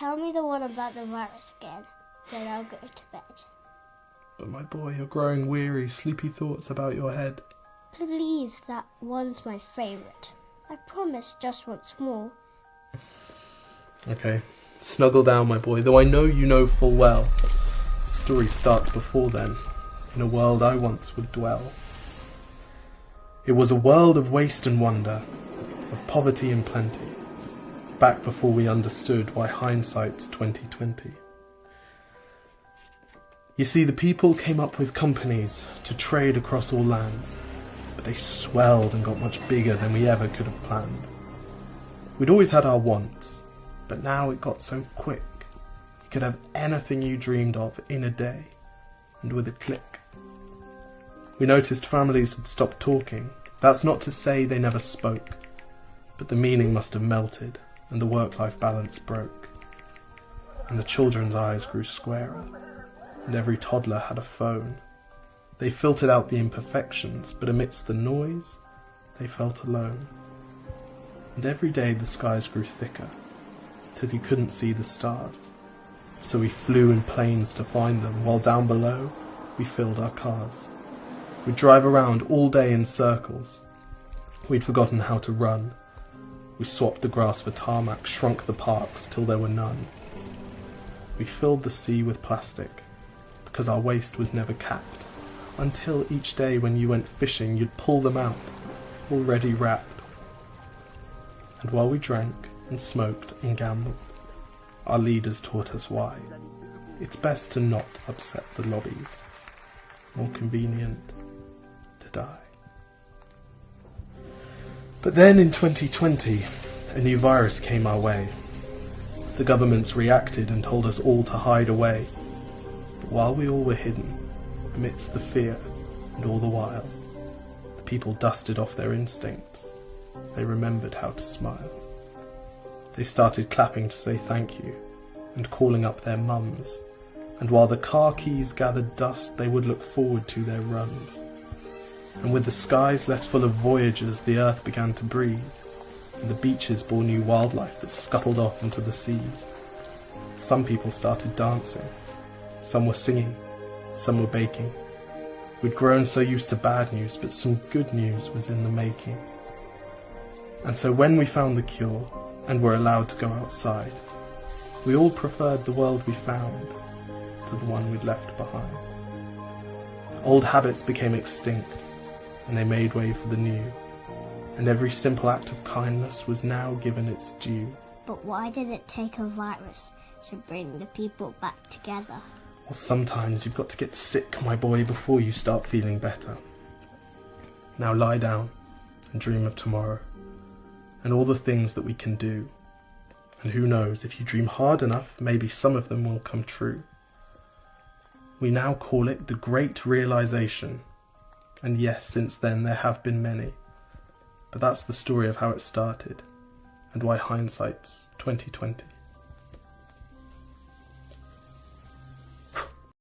tell me the one about the virus again, then I'll go to bed. But my boy, you're growing weary, sleepy thoughts about your head. Please, that one's my favourite. I promise just once more. Okay, snuggle down, my boy, though I know you know full well. The story starts before then, in a world I once would dwell. It was a world of waste and wonder, of poverty and plenty, back before we understood why hindsight's 2020. You see, the people came up with companies to trade across all lands, but they swelled and got much bigger than we ever could have planned. We'd always had our wants, but now it got so quick. You could have anything you dreamed of in a day, and with a click. We noticed families had stopped talking. That's not to say they never spoke, but the meaning must have melted, and the work-life balance broke. And the children's eyes grew squarer, and every toddler had a phone. They filtered out the imperfections, but amidst the noise, they felt alone. And every day the skies grew thicker, till you couldn't see the stars. So we flew in planes to find them, while down below we filled our cars. We'd drive around all day in circles. We'd forgotten how to run. We swapped the grass for tarmac, shrunk the parks till there were none. We filled the sea with plastic, because our waste was never capped, until each day when you went fishing you'd pull them out, already wrapped. And while we drank and smoked and gambled, our leaders taught us why. It's best to not upset the lobbies. More convenient to die. But then in 2020, a new virus came our way. The governments reacted and told us all to hide away. But while we all were hidden, amidst the fear and all the while, the people dusted off their instincts. They remembered how to smile. They started clapping to say thank you, and calling up their mums. And while the car keys gathered dust, they would look forward to their runs. And with the skies less full of voyagers, the earth began to breathe, and the beaches bore new wildlife that scuttled off into the seas. Some people started dancing, some were singing, some were baking. We'd grown so used to bad news, but some good news was in the making. And so when we found the cure, and were allowed to go outside, we all preferred the world we found to the one we'd left behind. Old habits became extinct, and they made way for the new, and every simple act of kindness was now given its due. But why did it take a virus to bring the people back together? Well, sometimes you've got to get sick, my boy, before you start feeling better. Now lie down and dream of tomorrow, and all the things that we can do. And who knows, if you dream hard enough, maybe some of them will come true. We now call it the Great Realization. And yes, since then there have been many. But that's the story of how it started, and why hindsight's 2020.